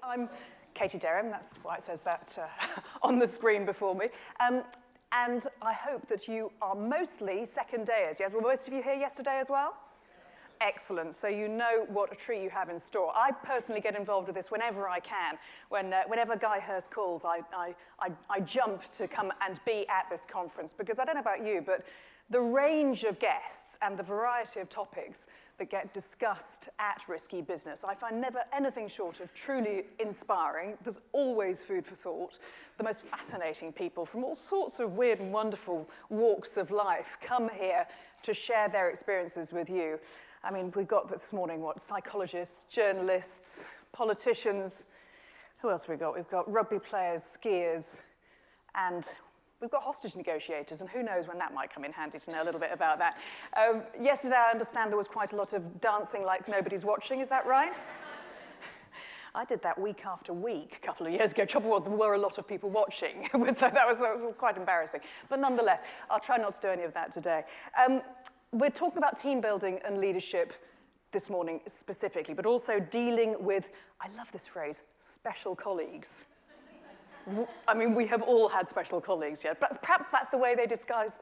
I'm Katie Derham, that's why it says that on the screen before me. And I hope that you are mostly second-dayers. Yes, were most of you here yesterday as well? Excellent, so you know what a treat you have in store. I personally get involved with this whenever I can. Whenever Guy Hurst calls, I jump to come and be at this conference, because I don't know about you, but the range of guests and the variety of topics that get discussed at Risky Business, I find never anything short of truly inspiring. There's always food for thought. The most fascinating people from all sorts of weird and wonderful walks of life come here to share their experiences with you. I mean, we got this morning, psychologists, journalists, politicians. Who else have we got? We've got rugby players, skiers, and we've got hostage negotiators, and who knows when that might come in handy to know a little bit about that. Yesterday, I understand there was quite a lot of dancing like nobody's watching, is that right? I did that week after week a couple of years ago. Trouble was, there were a lot of people watching, so that was quite embarrassing. But nonetheless, I'll try not to do any of that today. We're talking about team building and leadership this morning specifically, but also dealing with, I love this phrase, special colleagues. I mean, we have all had special colleagues, yeah. But perhaps that's the way they discuss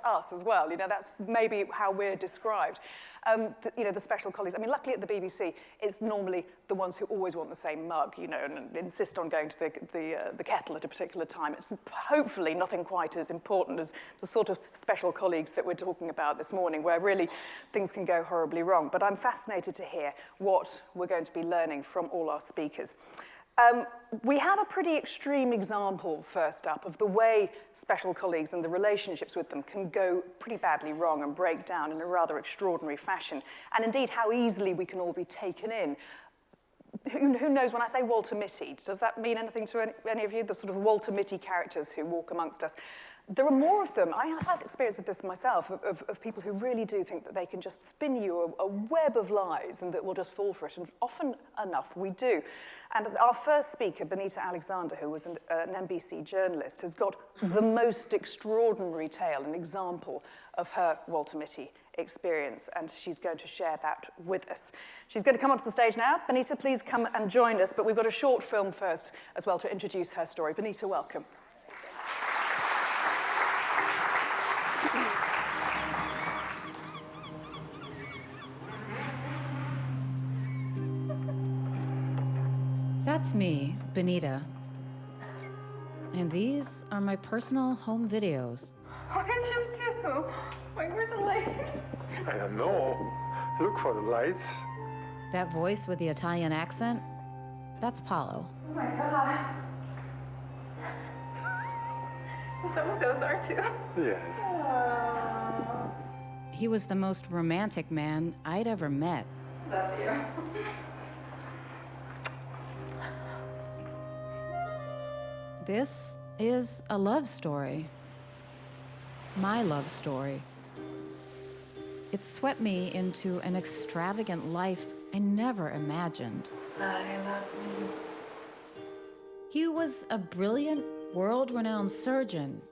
us as well. You know, that's maybe how we're described. The special colleagues. I mean, luckily at the BBC, it's normally the ones who always want the same mug, you know, and insist on going to the kettle at a particular time. It's hopefully nothing quite as important as the sort of special colleagues that we're talking about this morning, where really things can go horribly wrong. But I'm fascinated to hear what we're going to be learning from all our speakers. We have a pretty extreme example, first up, of the way special colleagues and the relationships with them can go pretty badly wrong and break down in a rather extraordinary fashion, and indeed how easily we can all be taken in. Who knows, when I say Walter Mitty, does that mean anything to any of you? The sort of Walter Mitty characters who walk amongst us. There are more of them. I have had experience of this myself, of people who really do think that they can just spin you a web of lies and that we'll just fall for it, and often enough we do. And our first speaker, Benita Alexander, who was an NBC journalist, has got the most extraordinary tale, an example of her Walter Mitty experience, and she's going to share that with us. She's going to come onto the stage now. Benita, please come and join us, but we've got a short film first as well to introduce her story. Benita, welcome. That's me, Benita. And these are my personal home videos. What did you do? Wait, where's the light? I don't know. Look for the lights. That voice with the Italian accent, that's Paolo. Oh my God. Some of those are too. Yes. Aww. He was the most romantic man I'd ever met. Love you. This is a love story. My love story. It swept me into an extravagant life I never imagined. I love you. He was a brilliant, world-renowned surgeon,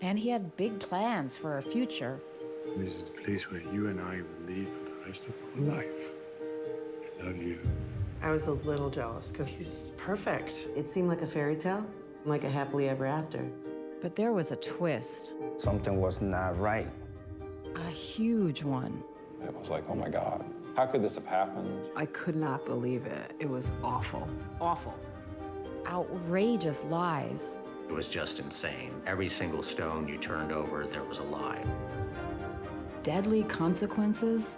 and he had big plans for our future. This is the place where you and I will live for the rest of our life. I love you. I was a little jealous because he's perfect. It seemed like a fairy tale, like a happily ever after. But there was a twist. Something was not right. A huge one. It was like, oh my God, how could this have happened? I could not believe it. It was awful. Awful. Outrageous lies. It was just insane. Every single stone you turned over, there was a lie. Deadly consequences.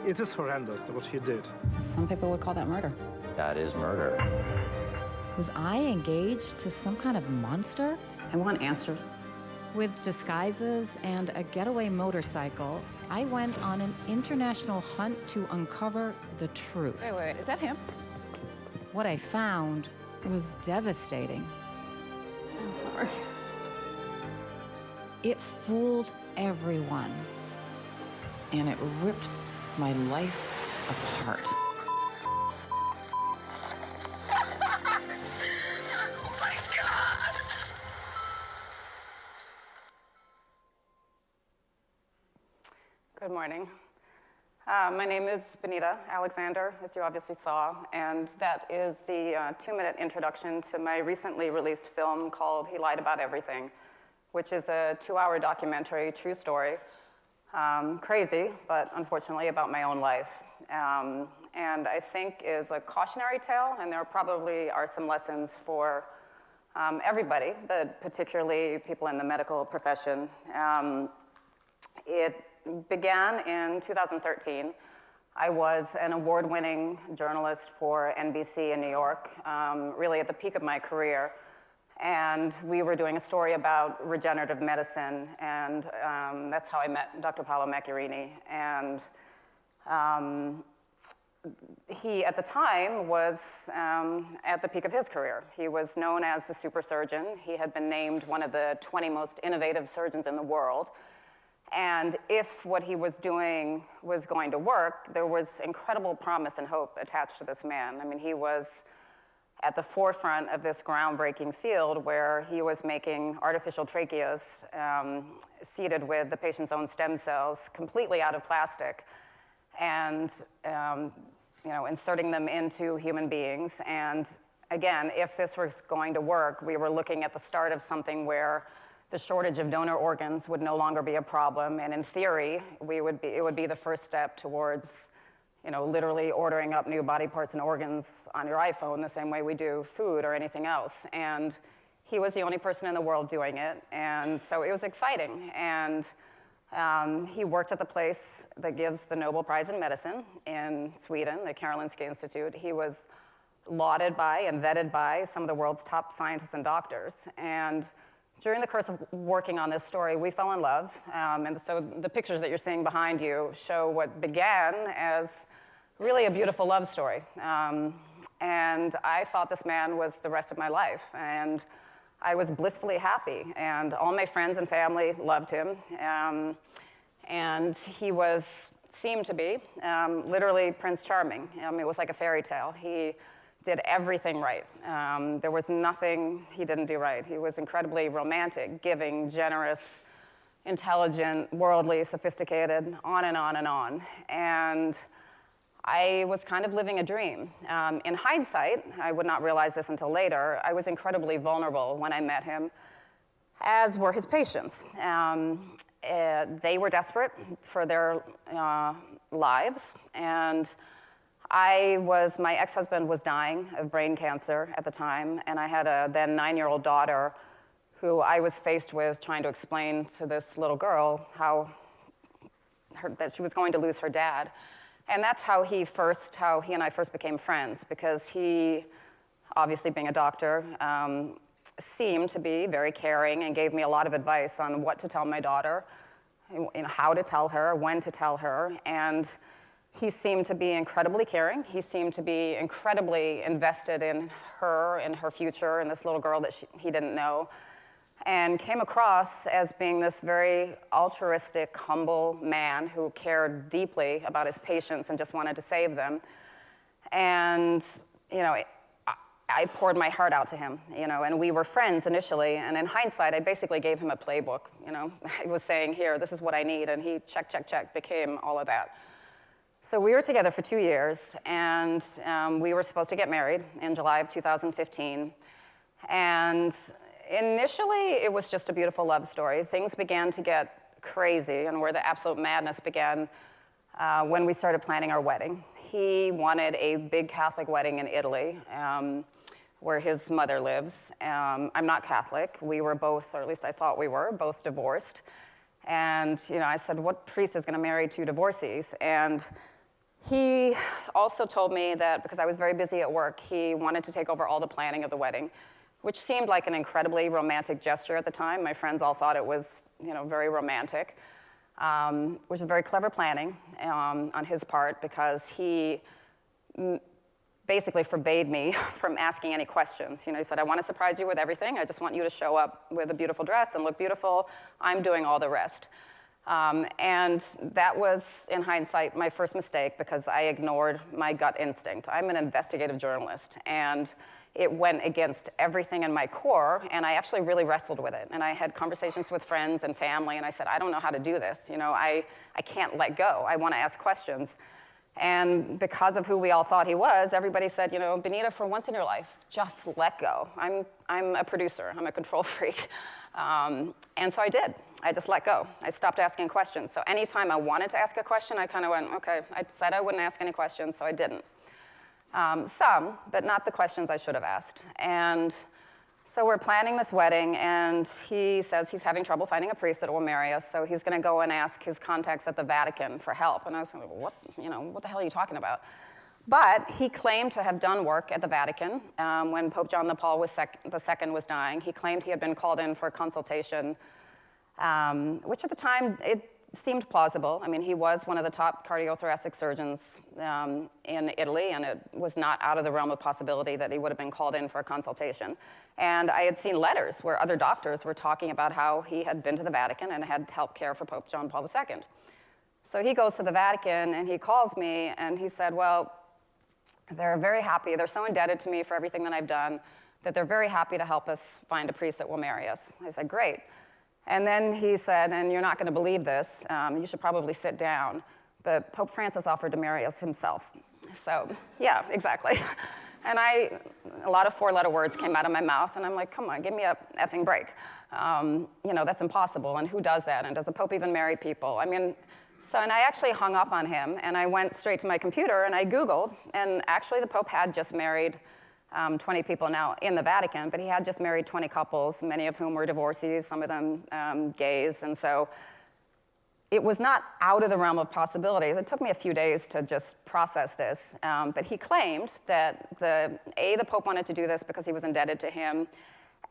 It is horrendous what he did. Some people would call that murder. That is murder. Was I engaged to some kind of monster? I want answers. With disguises and a getaway motorcycle, I went on an international hunt to uncover the truth. Wait, is that him? What I found was devastating. I'm sorry. It fooled everyone, and it ripped my life apart. Good morning. My name is Benita Alexander, as you obviously saw, and that is the 2-minute introduction to my recently released film called He Lied About Everything, which is a 2-hour documentary, true story, crazy, but unfortunately about my own life. And I think is a cautionary tale, and there probably are some lessons for everybody, but particularly people in the medical profession. It began in 2013. I was an award-winning journalist for NBC in New York, really at the peak of my career. And we were doing a story about regenerative medicine, and that's how I met Dr. Paolo Machiarini. And he, at the time, was at the peak of his career. He was known as the super surgeon. He had been named one of the 20 most innovative surgeons in the world. And if what he was doing was going to work, there was incredible promise and hope attached to this man. I mean, he was at the forefront of this groundbreaking field where he was making artificial tracheas seeded with the patient's own stem cells, completely out of plastic, and inserting them into human beings. And again, if this was going to work, we were looking at the start of something where the shortage of donor organs would no longer be a problem, and in theory, it would be the first step towards, literally ordering up new body parts and organs on your iPhone the same way we do food or anything else. And he was the only person in the world doing it, and so it was exciting. And he worked at the place that gives the Nobel Prize in Medicine in Sweden, the Karolinska Institute. He was lauded by and vetted by some of the world's top scientists and doctors. And during the course of working on this story, we fell in love. And so the pictures that you're seeing behind you show what began as really a beautiful love story. And I thought this man was the rest of my life. And I was blissfully happy. And all my friends and family loved him. And he seemed to be literally Prince Charming. It was like a fairy tale. He did everything right. There was nothing he didn't do right. He was incredibly romantic, giving, generous, intelligent, worldly, sophisticated, on and on and on. And I was kind of living a dream. In hindsight, I would not realize this until later, I was incredibly vulnerable when I met him, as were his patients. They were desperate for their lives, and my ex-husband was dying of brain cancer at the time, and I had a then 9-year-old daughter who I was faced with trying to explain to this little girl that she was going to lose her dad. And that's how he and I first became friends, because he, obviously being a doctor, seemed to be very caring and gave me a lot of advice on what to tell my daughter, how to tell her, when to tell her. And he seemed to be incredibly caring. He seemed to be incredibly invested in her future, and this little girl that he didn't know, and came across as being this very altruistic, humble man who cared deeply about his patients and just wanted to save them. And, I poured my heart out to him, and we were friends initially, and in hindsight, I basically gave him a playbook, I was saying, here, this is what I need, and he, check, became all of that. So we were together for 2 years, and we were supposed to get married in July of 2015. And initially, it was just a beautiful love story. Things began to get crazy, and where the absolute madness began when we started planning our wedding. He wanted a big Catholic wedding in Italy, where his mother lives. I'm not Catholic. We were both, or at least I thought we were, both divorced. And I said, what priest is going to marry 2 divorcees? And he also told me that because I was very busy at work, he wanted to take over all the planning of the wedding, which seemed like an incredibly romantic gesture at the time. My friends all thought it was, very romantic, which is very clever planning on his part, because he basically forbade me from asking any questions. He said, I want to surprise you with everything. I just want you to show up with a beautiful dress and look beautiful. I'm doing all the rest. And that was, in hindsight, my first mistake because I ignored my gut instinct. I'm an investigative journalist, and it went against everything in my core, and I actually really wrestled with it. And I had conversations with friends and family, and I said, I don't know how to do this. You know, I can't let go. I want to ask questions. And because of who we all thought he was, everybody said, you know, Benita, for once in your life, just let go. I'm a producer. I'm a control freak. And so I did. I just let go. I stopped asking questions. So anytime I wanted to ask a question, I kind of went, okay, I said I wouldn't ask any questions, so I didn't. Some, but not the questions I should have asked. And so we're planning this wedding, and he says he's having trouble finding a priest that will marry us, so he's going to go and ask his contacts at the Vatican for help. And I was like, what the hell are you talking about? But he claimed to have done work at the Vatican when Pope John Paul II was dying. He claimed he had been called in for a consultation, which at the time, it seemed plausible. I mean, he was one of the top cardiothoracic surgeons in Italy, and it was not out of the realm of possibility that he would have been called in for a consultation. And I had seen letters where other doctors were talking about how he had been to the Vatican and had helped care for Pope John Paul II. So he goes to the Vatican, and he calls me, and he said, well, they're very happy. They're so indebted to me for everything that I've done that they're very happy to help us find a priest that will marry us. I said, great. And then he said, and you're not going to believe this, you should probably sit down, but Pope Francis offered to marry us himself. So, yeah, exactly. And a lot of four-letter words came out of my mouth, and I'm like, come on, give me a effing break. You know, that's impossible, and who does that? And does a pope even marry people? I mean, and I actually hung up on him, and I went straight to my computer, and I Googled, and actually the Pope had just married 20 people now in the Vatican, but he had just married 20 couples, many of whom were divorcees, some of them gays, and so it was not out of the realm of possibilities. It took me a few days to just process this, but he claimed that the Pope wanted to do this because he was indebted to him,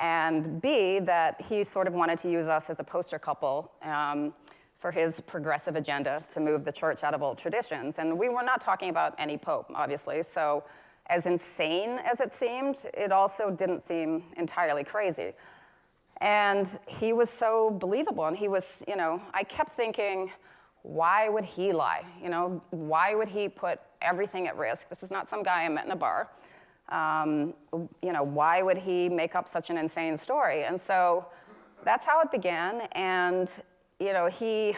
and B, that he sort of wanted to use us as a poster couple for his progressive agenda to move the church out of old traditions. And we were not talking about any pope, obviously, so as insane as it seemed, it also didn't seem entirely crazy. And he was so believable, and he was, you know, I kept thinking, why would he lie? You know, why would he put everything at risk? This is not some guy I met in a bar. You know, why would he make up such an insane story? And so that's how it began, and you know, he,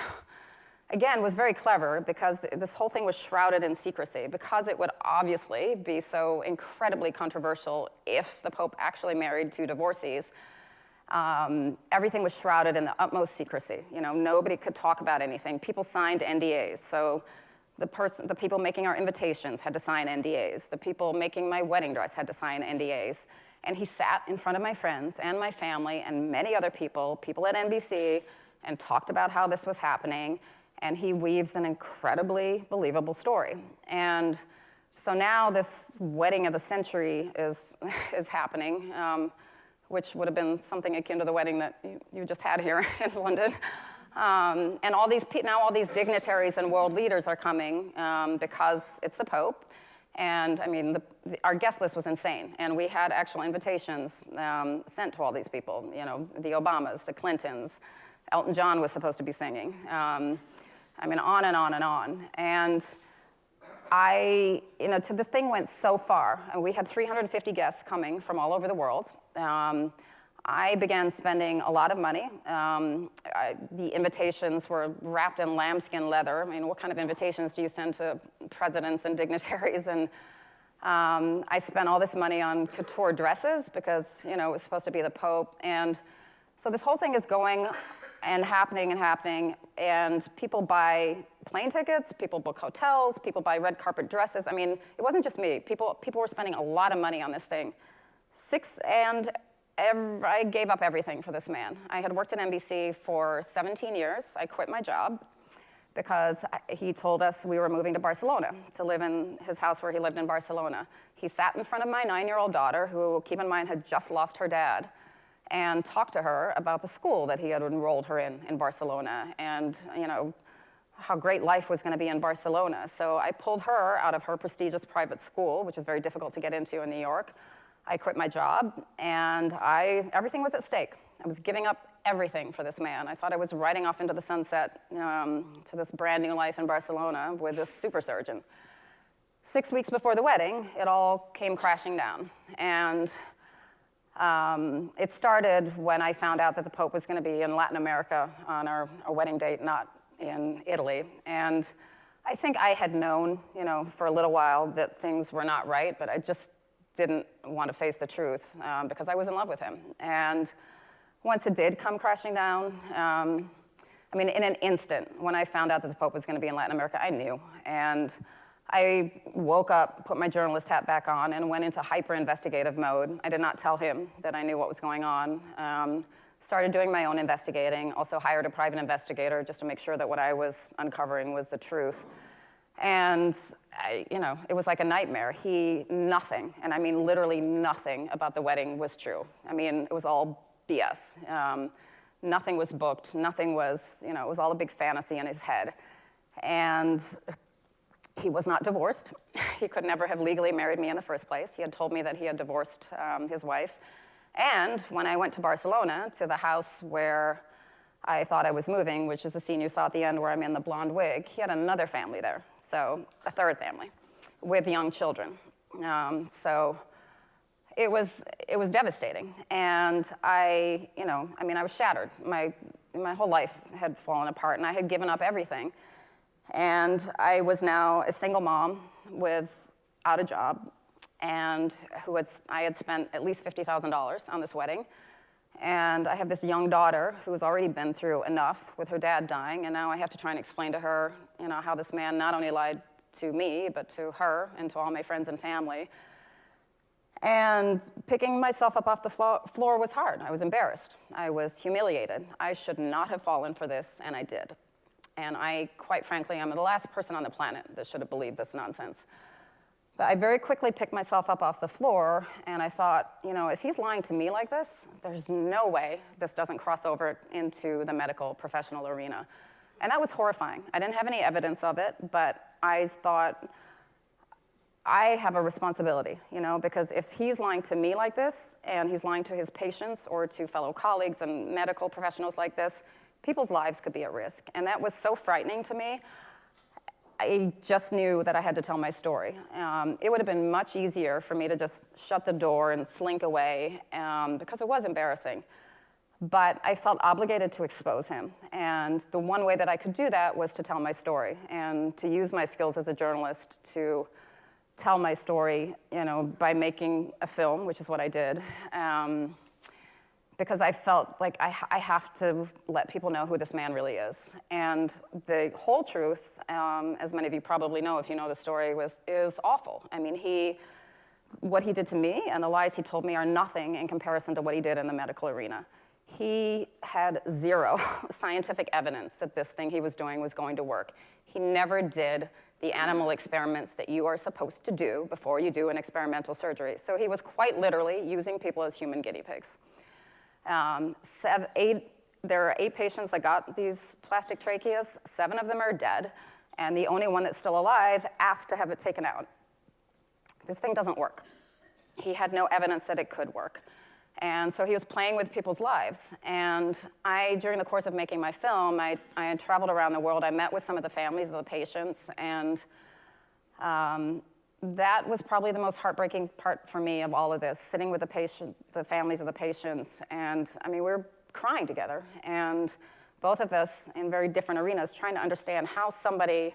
again, was very clever because this whole thing was shrouded in secrecy because it would obviously be so incredibly controversial if the Pope actually married two divorcees. Everything was shrouded in the utmost secrecy. You know, nobody could talk about anything. People signed NDAs, so the people making our invitations had to sign NDAs. The people making my wedding dress had to sign NDAs. And he sat in front of my friends and my family and many other people at NBC, and talked about how this was happening, and he weaves an incredibly believable story. And so now this wedding of the century is happening, which would have been something akin to the wedding that you just had here in London. And now all these dignitaries and world leaders are coming because it's the Pope. And I mean, our guest list was insane. And we had actual invitations sent to all these people, you know, the Obamas, the Clintons. Elton John was supposed to be singing. I mean, on and on and on. And this thing went so far, and we had 350 guests coming from all over the world. I began spending a lot of money. The invitations were wrapped in lambskin leather. I mean, what kind of invitations do you send to presidents and dignitaries? And I spent all this money on couture dresses because, you know, it was supposed to be the Pope. And so this whole thing is going and happening, and people buy plane tickets, people book hotels, people buy red carpet dresses. I mean, it wasn't just me. People were spending a lot of money on this thing. I gave up everything for this man. I had worked at NBC for 17 years. I quit my job because he told us we were moving to Barcelona to live in his house where he lived in Barcelona. He sat in front of my 9-year-old daughter, who, keep in mind, had just lost her dad, and talked to her about the school that he had enrolled her in Barcelona, and you know, how great life was going to be in Barcelona. So I pulled her out of her prestigious private school, which is very difficult to get into in New York. I quit my job, and everything was at stake. I was giving up everything for this man. I thought I was riding off into the sunset to this brand new life in Barcelona with this super surgeon. 6 weeks before the wedding, it all came crashing down. And it started when I found out that the Pope was going to be in Latin America on our wedding date, not in Italy. And I think I had known, for a little while that things were not right, but I just didn't want to face the truth because I was in love with him. And once it did come crashing down, in an instant, when I found out that the Pope was going to be in Latin America, I knew. And I woke up, put my journalist hat back on, and went into hyper-investigative mode. I did not tell him that I knew what was going on. Started doing my own investigating, also hired a private investigator just to make sure that what I was uncovering was the truth. And it was like a nightmare. Nothing, and I mean literally nothing about the wedding was true. It was all BS. Nothing was booked, nothing was, it was all a big fantasy in his head. And he was not divorced. He could never have legally married me in the first place. He had told me that he had divorced his wife. And when I went to Barcelona, to the house where I thought I was moving, which is the scene you saw at the end where I'm in the blonde wig, he had another family there, so a third family, with young children. So it was devastating. And I was shattered. My whole life had fallen apart, and I had given up everything. And I was now a single mom without a job, and I had spent at least $50,000 on this wedding. And I have this young daughter who's already been through enough with her dad dying, and now I have to try and explain to her, how this man not only lied to me, but to her and to all my friends and family. And picking myself up off the floor was hard. I was embarrassed. I was humiliated. I should not have fallen for this, and I did. And I, quite frankly, am the last person on the planet that should have believed this nonsense. But I very quickly picked myself up off the floor, and I thought, if he's lying to me like this, there's no way this doesn't cross over into the medical professional arena. And that was horrifying. I didn't have any evidence of it, but I thought, I have a responsibility, because if he's lying to me like this, and he's lying to his patients or to fellow colleagues and medical professionals like this, people's lives could be at risk. And that was so frightening to me. I just knew that I had to tell my story. It would have been much easier for me to just shut the door and slink away because it was embarrassing. But I felt obligated to expose him. And the one way that I could do that was to tell my story and to use my skills as a journalist to tell my story, by making a film, which is what I did. Because I felt like I have to let people know who this man really is. And the whole truth, as many of you probably know if you know the story, is awful. What he did to me and the lies he told me are nothing in comparison to what he did in the medical arena. He had zero scientific evidence that this thing he was doing was going to work. He never did the animal experiments that you are supposed to do before you do an experimental surgery. So he was quite literally using people as human guinea pigs. There are 8 patients that got these plastic tracheas. 7 of them are dead, and the only one that's still alive asked to have it taken out. This thing doesn't work. He had no evidence that it could work. And so he was playing with people's lives. And during the course of making my film, I had traveled around the world. I met with some of the families of the patients, and that was probably the most heartbreaking part for me of all of this, sitting with the families of the patients. And we were crying together. And both of us in very different arenas trying to understand how somebody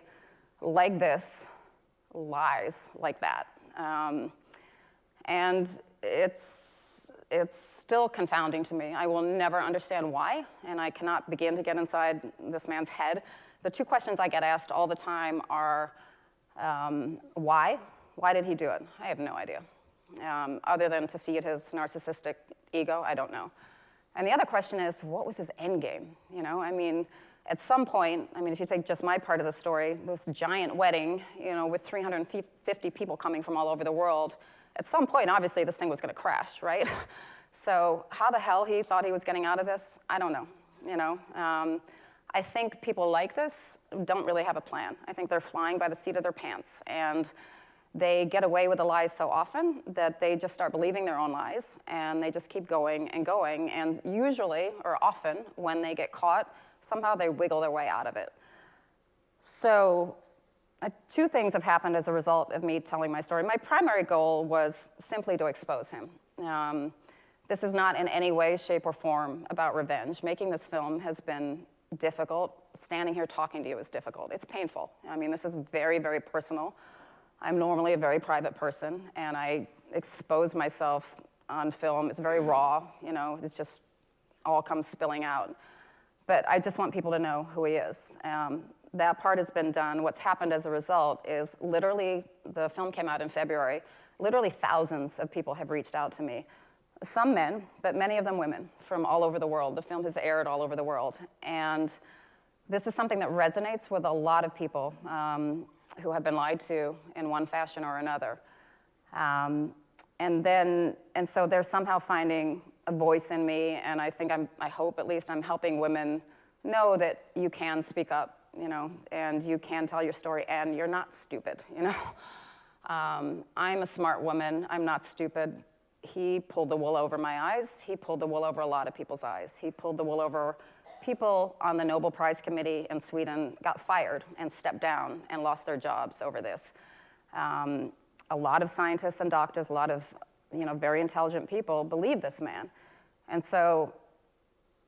like this lies like that. And it's still confounding to me. I will never understand why, and I cannot begin to get inside this man's head. The 2 questions I get asked all the time are, why? Why did he do it? I have no idea. Other than to feed his narcissistic ego, I don't know. And the other question is, what was his end game? At some point, if you take just my part of the story, this giant wedding, with 350 people coming from all over the world, at some point, obviously, this thing was going to crash, right? So how the hell he thought he was getting out of this, I don't know. I think people like this don't really have a plan. I think they're flying by the seat of their pants. And they get away with the lies so often that they just start believing their own lies, and they just keep going and going. And usually, or often, when they get caught, somehow they wiggle their way out of it. So two things have happened as a result of me telling my story. My primary goal was simply to expose him. This is not in any way, shape, or form about revenge. Making this film has been difficult. Standing here talking to you is difficult. It's painful. I mean, this is very, very personal. I'm normally a very private person, and I expose myself on film. It's very raw, you know, it's just all comes spilling out. But I just want people to know who he is. That part has been done. What's happened as a result is literally, the film came out in February, literally thousands of people have reached out to me. Some men, but many of them women from all over the world. The film has aired all over the world. And this is something that resonates with a lot of people who have been lied to in one fashion or another. And so they're somehow finding a voice in me, and I think I hope at least I'm helping women know that you can speak up, you know, and you can tell your story, and you're not stupid, you know. I'm a smart woman, I'm not stupid. He pulled the wool over my eyes. He pulled the wool over a lot of people's eyes. He pulled the wool over people on the Nobel Prize Committee in Sweden got fired and stepped down and lost their jobs over this. A lot of scientists and doctors, a lot of very intelligent people believe this man. And so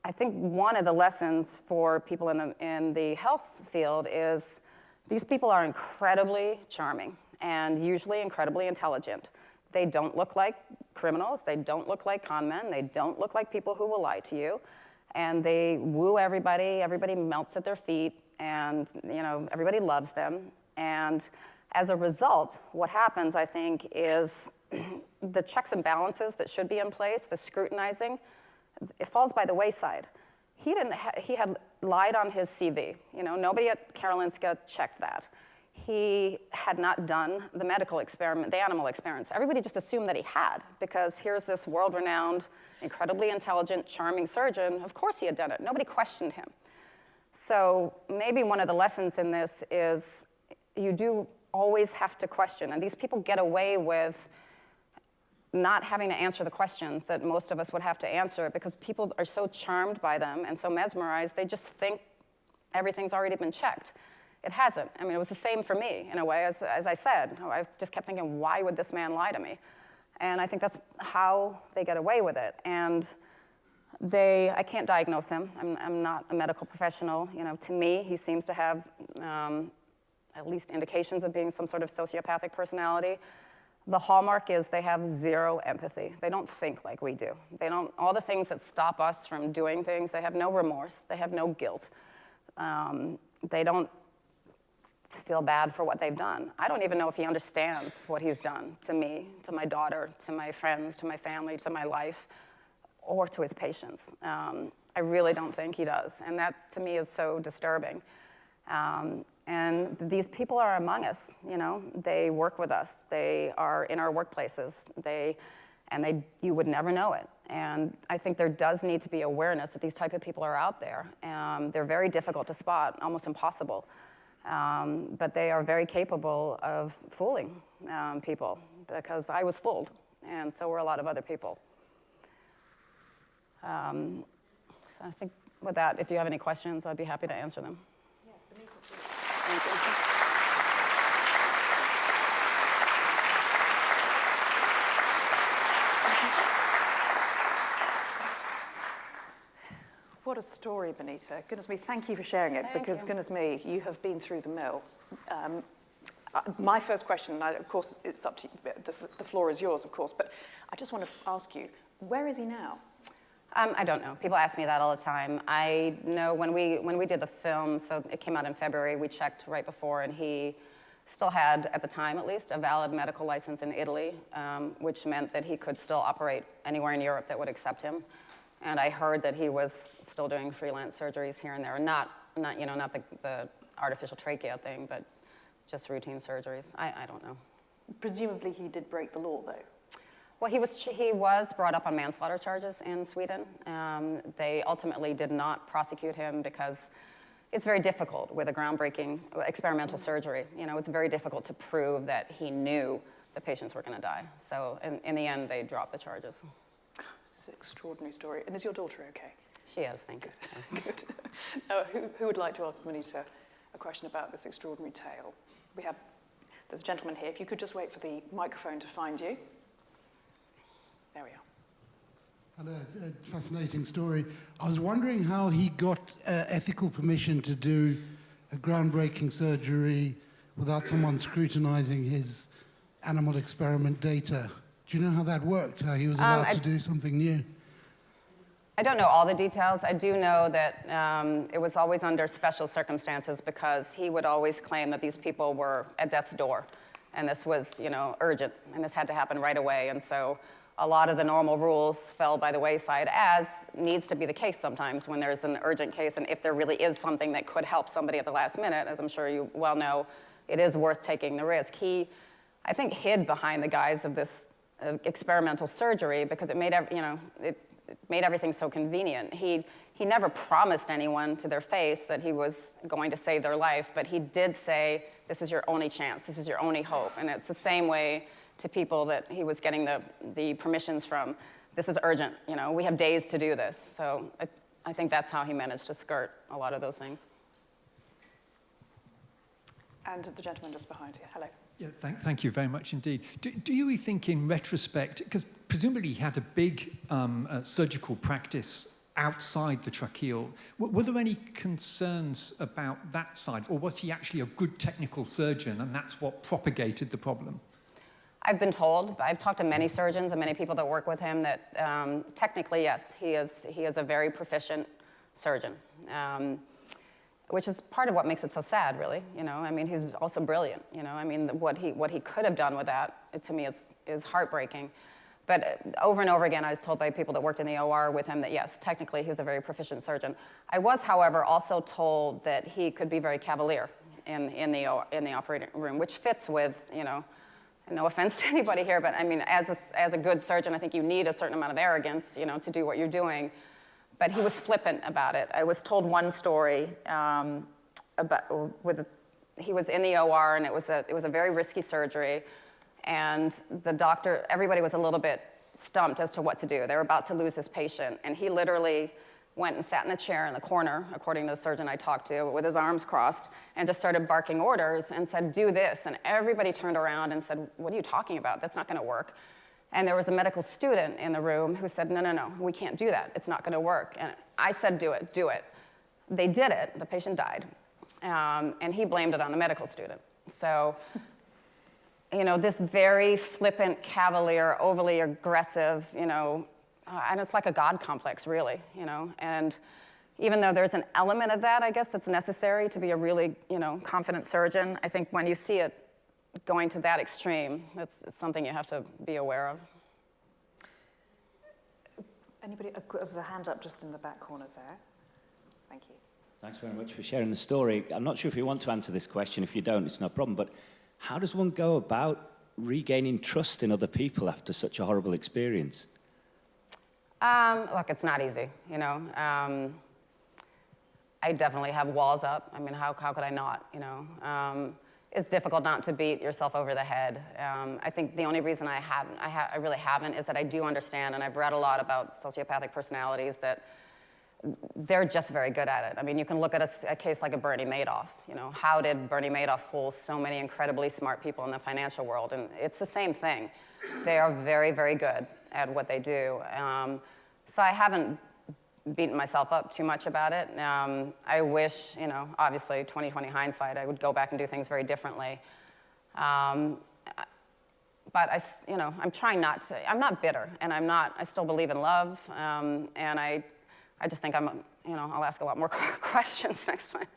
I think one of the lessons for people in the health field is these people are incredibly charming and usually incredibly intelligent. They don't look like criminals. They don't look like con men. They don't look like people who will lie to you. And they woo everybody. Everybody melts at their feet, and everybody loves them. And as a result, what happens, I think, is the checks and balances that should be in place, the scrutinizing, it falls by the wayside. He had lied on his CV. Nobody at Karolinska checked that. He had not done the medical experiment, the animal experiments. Everybody just assumed that he had, because here's this world-renowned, incredibly intelligent, charming surgeon. Of course he had done it. Nobody questioned him. So maybe one of the lessons in this is you do always have to question. And these people get away with not having to answer the questions that most of us would have to answer, because people are so charmed by them and so mesmerized, they just think everything's already been checked. It hasn't. I mean, it was the same for me, in a way, as I said. I just kept thinking, why would this man lie to me? And I think that's how they get away with it. And I can't diagnose him. I'm not a medical professional. To me, he seems to have at least indications of being some sort of sociopathic personality. The hallmark is they have zero empathy. They don't think like we do. All the things that stop us from doing things, they have no remorse. They have no guilt. They don't feel bad for what they've done. I don't even know if he understands what he's done to me, to my daughter, to my friends, to my family, to my life, or to his patients. I really don't think he does. And that, to me, is so disturbing. And these people are among us, They work with us. They are in our workplaces. You would never know it. And I think there does need to be awareness that these type of people are out there. They're very difficult to spot, almost impossible. But they are very capable of fooling people, because I was fooled, and so were a lot of other people. So I think with that, if you have any questions, I'd be happy to answer them. Yeah, Benita, please. Thank you. What a story, Benita. Goodness me, thank you for sharing it, because goodness me, you have been through the mill. My first question, and of course, it's up to you, the floor is yours, of course, but I just want to ask you, where is he now? I don't know. People ask me that all the time. I know when we did the film, so it came out in February, we checked right before, and he still had, at the time at least, a valid medical license in Italy, which meant that he could still operate anywhere in Europe that would accept him. And I heard that he was still doing freelance surgeries here and there, not the artificial trachea thing, but just routine surgeries. I don't know. Presumably he did break the law, though. Well, he was brought up on manslaughter charges in Sweden. They ultimately did not prosecute him because it's very difficult with a groundbreaking experimental surgery. You know, it's very difficult to prove that he knew the patients were going to die. So in the end, they dropped the charges. It's an extraordinary story. And is your daughter okay? She is, thank you. Good. Who would like to ask Benita a question about this extraordinary tale? There's a gentleman here. If you could just wait for the microphone to find you. There we are. Hello, fascinating story. I was wondering how he got ethical permission to do a groundbreaking surgery without someone scrutinizing his animal experiment data. Do you know how that worked, how he was allowed to do something new? I don't know all the details. I do know that it was always under special circumstances because he would always claim that these people were at death's door. And this was, you know, urgent, and this had to happen right away. And so a lot of the normal rules fell by the wayside, as needs to be the case sometimes when there's an urgent case, and if there really is something that could help somebody at the last minute, as I'm sure you well know, it is worth taking the risk. He, I think, hid behind the guise of this experimental surgery because it made, it made everything so convenient. He never promised anyone to their face that he was going to save their life, but he did say, this is your only chance, this is your only hope. And it's the same way to people that he was getting the permissions from. This is urgent, you know, we have days to do this. So I think that's how he managed to skirt a lot of those things. And the gentleman just behind here, hello. Yeah, thank you very much indeed. Do you think in retrospect, because presumably he had a big surgical practice outside the tracheal, were there any concerns about that side, or was he actually a good technical surgeon and that's what propagated the problem? I've been told, I've talked to many surgeons and many people that work with him that technically, yes, he is a very proficient surgeon. Which is part of what makes it so sad, really. You know, I mean, he's also brilliant. You know, I mean, what he could have done with that, to me, is heartbreaking. But over and over again, I was told by people that worked in the OR with him that yes, technically, he's a very proficient surgeon. I was, however, also told that he could be very cavalier in the operating room, which fits with, you know, no offense to anybody here, but I mean, as a good surgeon, I think you need a certain amount of arrogance, you know, to do what you're doing. But he was flippant about it. I was told one story he was in the OR, and it was a very risky surgery, and the doctor, everybody was a little bit stumped as to what to do. They were about to lose this patient, and he literally went and sat in a chair in the corner, according to the surgeon I talked to, with his arms crossed, and just started barking orders and said, do this. And everybody turned around and said, what are you talking about? That's not going to work. And there was a medical student in the room who said, no, we can't do that. It's not going to work. And I said, do it. They did it. The patient died. And he blamed it on the medical student. So, you know, this very flippant, cavalier, overly aggressive, you know, and it's like a God complex, really, you know. And even though there's an element of that, I guess, that's necessary to be a really, you know, confident surgeon, I think when you see it going to that extreme, it's something you have to be aware of. Anybody? There's a hand up just in the back corner there. Thank you. Thanks very much for sharing the story. I'm not sure if you want to answer this question. If you don't, it's no problem. But how does one go about regaining trust in other people after such a horrible experience? Look, it's not easy, you know. I definitely have walls up. I mean, how could I not, you know? It's difficult not to beat yourself over the head. I think the only reason I really haven't is that I do understand, and I've read a lot about sociopathic personalities, that they're just very good at it. I mean, you can look at a case like a Bernie Madoff. You know, how did Bernie Madoff fool so many incredibly smart people in the financial world? And it's the same thing. They are very, very good at what they do. So I haven't beaten myself up too much about it. I wish, you know, obviously 20/20 hindsight, I would go back and do things very differently. But you know, I'm trying not to. I'm not bitter, and I still believe in love, and I just think you know, I'll ask a lot more questions next time.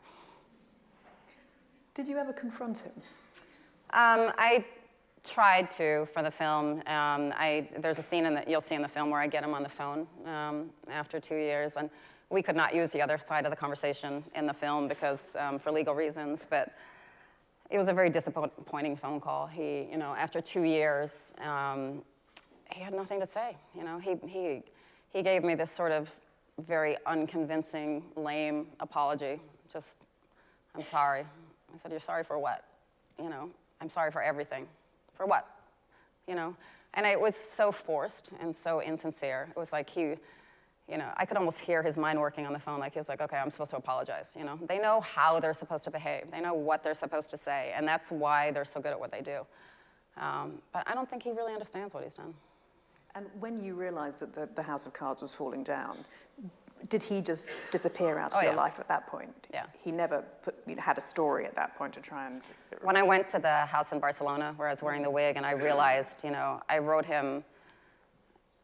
Did you ever confront him? I tried to for the film. There's a scene that you'll see in the film where I get him on the phone after 2 years, and we could not use the other side of the conversation in the film because for legal reasons, but it was a very disappointing phone call. He, you know, after 2 years, he had nothing to say. You know, he gave me this sort of very unconvincing, lame apology just, I'm sorry. I said, you're sorry for what? You know, I'm sorry for everything. For what? You know? And it was so forced and so insincere. It was like he, you know, I could almost hear his mind working on the phone, like he was like, okay, I'm supposed to apologize, you know? They know how they're supposed to behave. They know what they're supposed to say, and that's why they're so good at what they do. But I don't think he really understands what he's done. And when you realized that the House of Cards was falling down, did he just disappear out of your life at that point? Yeah. He never had a story at that point to try and... When I went to the house in Barcelona where I was wearing the wig and I realized, you know, I wrote him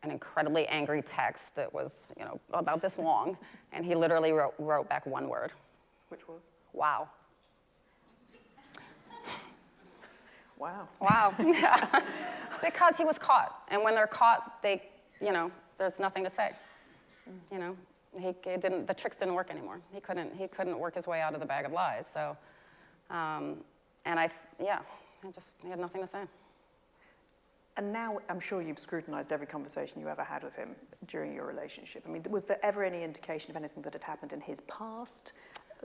an incredibly angry text that was, you know, about this long, and he literally wrote back one word. Which was? Wow. Wow. Wow. Yeah. Because he was caught, and when they're caught, they, you know, there's nothing to say. You know, the tricks didn't work anymore. He couldn't work his way out of the bag of lies. So, and he had nothing to say. And now I'm sure you've scrutinized every conversation you ever had with him during your relationship. I mean, was there ever any indication of anything that had happened in his past,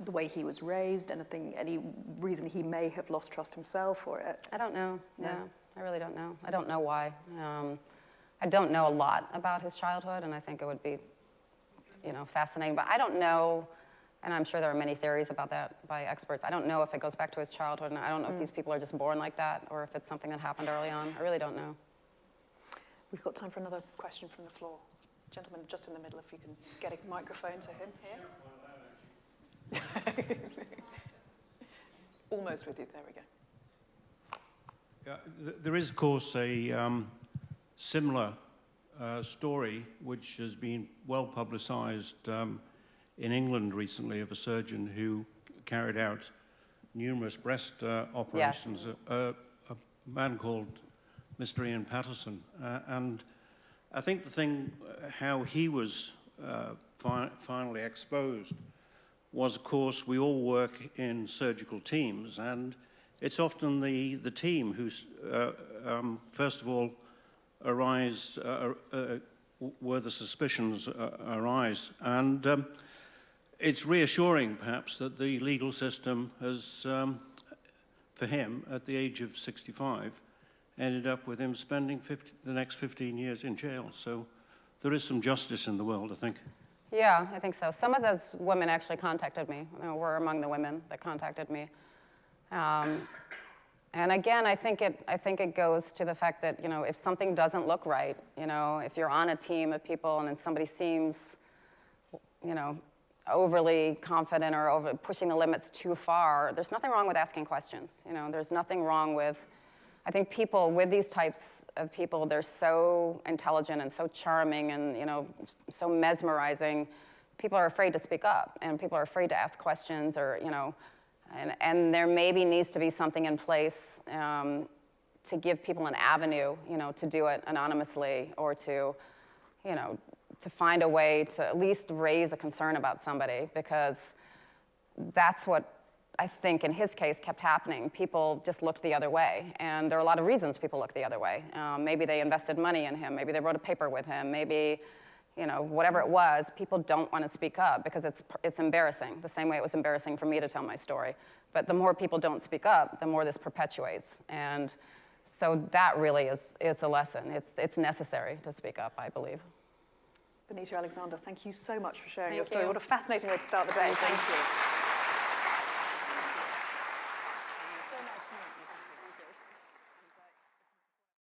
the way he was raised, any reason he may have lost trust himself? Or I don't know. No, I really don't know. I don't know why. I don't know a lot about his childhood, and I think it would be, you know, fascinating. But I don't know, and I'm sure there are many theories about that by experts. I don't know if it goes back to his childhood, and I don't know if these people are just born like that, or if it's something that happened early on. I really don't know. We've got time for another question from the floor. Gentleman just in the middle, if you can get a microphone to him here. Almost with you, there we go. There is, of course, a similar story which has been well publicized in England recently of a surgeon who carried out numerous breast operations, a man called Mr. Ian Patterson. And I think the thing, how he was finally exposed was, of course, we all work in surgical teams, and it's often the team who's, first of all, where the suspicions arise. And it's reassuring, perhaps, that the legal system has, for him, at the age of 65, ended up with him spending the next 15 years in jail. So there is some justice in the world, I think. Yeah, I think so. Some of those women actually contacted me. You know, were among the women that contacted me. And again, I think it goes to the fact that, you know, if something doesn't look right, you know, if you're on a team of people and then somebody seems, you know, overly confident or pushing the limits too far, there's nothing wrong with asking questions. You know, there's nothing wrong with, I think people with these types of people, they're so intelligent and so charming and, you know, so mesmerizing. People are afraid to speak up, and people are afraid to ask questions, or, you know, and there maybe needs to be something in place to give people an avenue, you know, to do it anonymously, or to, you know, to find a way to at least raise a concern about somebody, because that's what I think in his case kept happening. People just looked the other way, and there are a lot of reasons people look the other way. Maybe they invested money in him, maybe they wrote a paper with him, maybe, you know, whatever it was, people don't want to speak up because it's embarrassing, the same way it was embarrassing for me to tell my story. But the more people don't speak up, the more this perpetuates. And so that really is a lesson. It's necessary to speak up, I believe. Benita Alexander, thank you so much for sharing your story. What a fascinating way to start the day. Thank you.